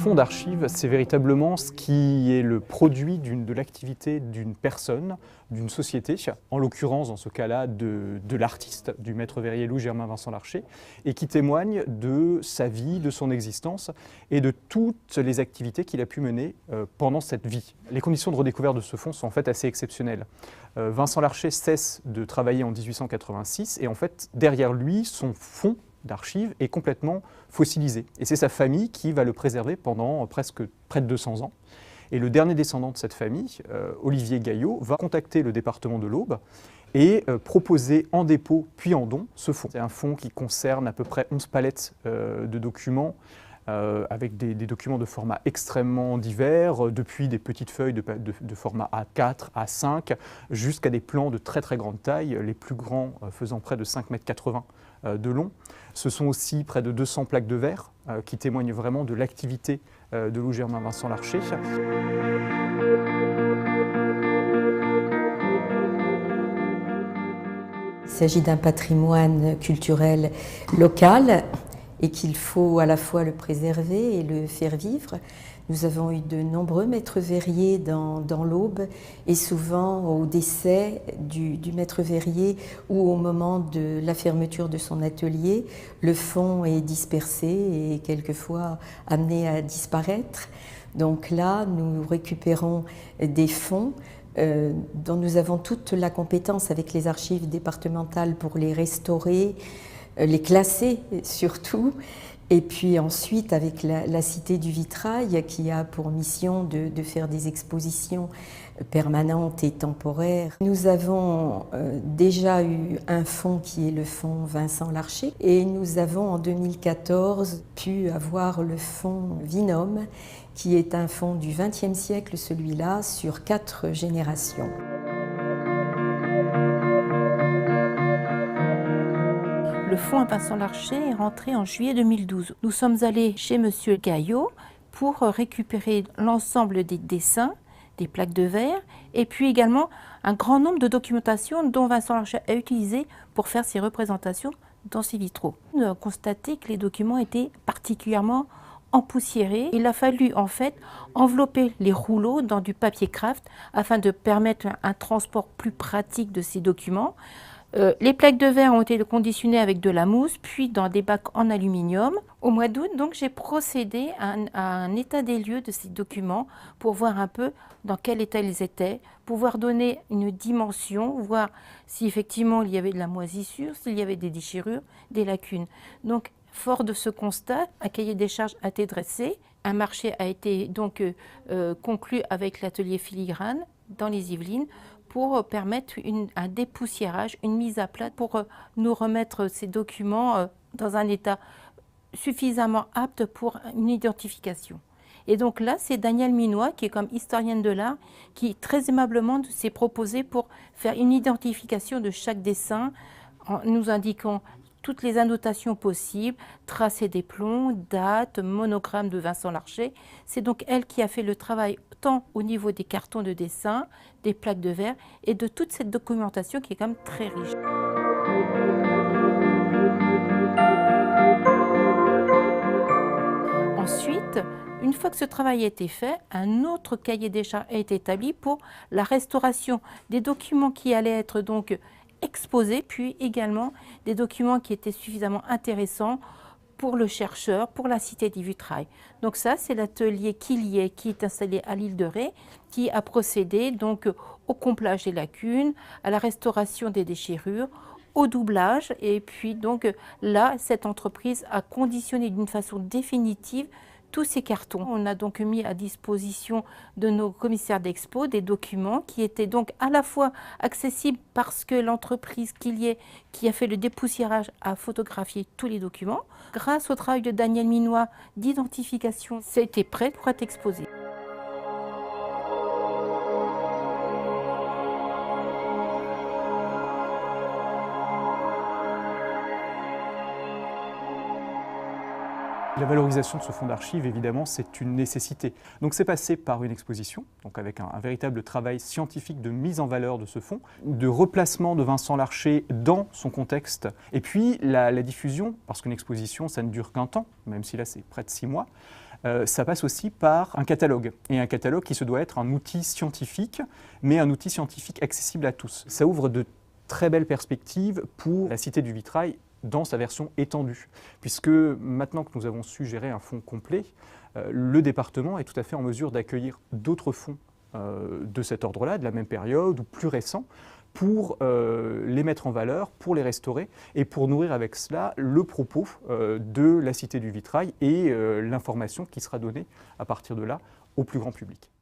fonds d'archives, c'est véritablement ce qui est le produit de l'activité d'une personne, d'une société, en l'occurrence dans ce cas-là de l'artiste, du maître verrier Louis Germain Vincent Larcher, et qui témoigne de sa vie, de son existence et de toutes les activités qu'il a pu mener pendant cette vie. Les conditions de redécouverte de ce fonds sont en fait assez exceptionnelles. Vincent Larcher cesse de travailler en 1886 et en fait derrière lui, son fonds d'archives est complètement fossilisé. Et c'est sa famille qui va le préserver pendant presque près de 200 ans. Et le dernier descendant de cette famille, Olivier Gaillot, va contacter le département de l'Aube et proposer en dépôt puis en don ce fonds. C'est un fonds qui concerne à peu près 11 palettes de documents, avec des documents de format extrêmement divers, depuis des petites feuilles de format A4, A5, jusqu'à des plans de très très grande taille, les plus grands faisant près de 5,80 m de long. Ce sont aussi près de 200 plaques de verre qui témoignent vraiment de l'activité de Louis Germain Vincent Larcher. Il s'agit d'un patrimoine culturel local et qu'il faut à la fois le préserver et le faire vivre. Nous avons eu de nombreux maîtres verriers dans l'Aube et souvent au décès du maître verrier ou au moment de la fermeture de son atelier, le fonds est dispersé et quelquefois amené à disparaître. Donc là, nous récupérons des fonds dont nous avons toute la compétence avec les archives départementales pour les restaurer, les classer surtout, et puis ensuite avec la Cité du Vitrail qui a pour mission de faire des expositions permanentes et temporaires. Nous avons déjà eu un fonds qui est le fonds Vincent Larcher et nous avons en 2014 pu avoir le fonds Vinum qui est un fonds du XXe siècle, celui-là, sur 4 générations. Le fonds Vincent Larcher est rentré en juillet 2012. Nous sommes allés chez Monsieur Gaillot pour récupérer l'ensemble des dessins, des plaques de verre, et puis également un grand nombre de documentations dont Vincent Larcher a utilisé pour faire ses représentations dans ses vitraux. On a constaté que les documents étaient particulièrement empoussiérés. Il a fallu en fait envelopper les rouleaux dans du papier craft afin de permettre un transport plus pratique de ces documents. Les plaques de verre ont été conditionnées avec de la mousse, puis dans des bacs en aluminium. Au mois d'août, donc, j'ai procédé à un état des lieux de ces documents pour voir un peu dans quel état ils étaient, pouvoir donner une dimension, voir si effectivement il y avait de la moisissure, s'il y avait des déchirures, des lacunes. Donc, fort de ce constat, un cahier des charges a été dressé. Un marché a été donc conclu avec l'atelier Filigrane dans les Yvelines pour permettre un dépoussiérage, une mise à plat, pour nous remettre ces documents dans un état suffisamment apte pour une identification. Et donc là, c'est Daniel Minois, qui est comme historienne de l'art, qui très aimablement s'est proposé pour faire une identification de chaque dessin, en nous indiquant toutes les annotations possibles, tracés des plombs, dates, monogramme de Vincent Larcher. C'est donc elle qui a fait le travail tant au niveau des cartons de dessin, des plaques de verre et de toute cette documentation qui est quand même très riche. Ensuite, une fois que ce travail a été fait, un autre cahier des charges a été établi pour la restauration des documents qui allaient être donc exposés, puis également des documents qui étaient suffisamment intéressants pour le chercheur, pour la Cité du Vitrail. Donc ça, c'est l'atelier Quillier qui est installé à l'île de Ré, qui a procédé donc au comblage des lacunes, à la restauration des déchirures, au doublage. Et puis donc là, cette entreprise a conditionné d'une façon définitive tous ces cartons. On a donc mis à disposition de nos commissaires d'expo des documents qui étaient donc à la fois accessibles parce que l'entreprise Quillier qui a fait le dépoussiérage a photographié tous les documents. Grâce au travail de Daniel Minois d'identification, c'était prêt pour être exposé. La valorisation de ce fonds d'archives, évidemment, c'est une nécessité. Donc c'est passé par une exposition, donc avec un véritable travail scientifique de mise en valeur de ce fonds, de replacement de Vincent Larcher dans son contexte, et puis la diffusion, parce qu'une exposition, ça ne dure qu'un temps, même si là c'est près de 6 mois, ça passe aussi par un catalogue, et un catalogue qui se doit être un outil scientifique, mais un outil scientifique accessible à tous. Ça ouvre de très belles perspectives pour la Cité du Vitrail dans sa version étendue, puisque maintenant que nous avons su gérer un fonds complet, le département est tout à fait en mesure d'accueillir d'autres fonds de cet ordre-là, de la même période ou plus récents, pour les mettre en valeur, pour les restaurer et pour nourrir avec cela le propos de la Cité du Vitrail et l'information qui sera donnée à partir de là au plus grand public.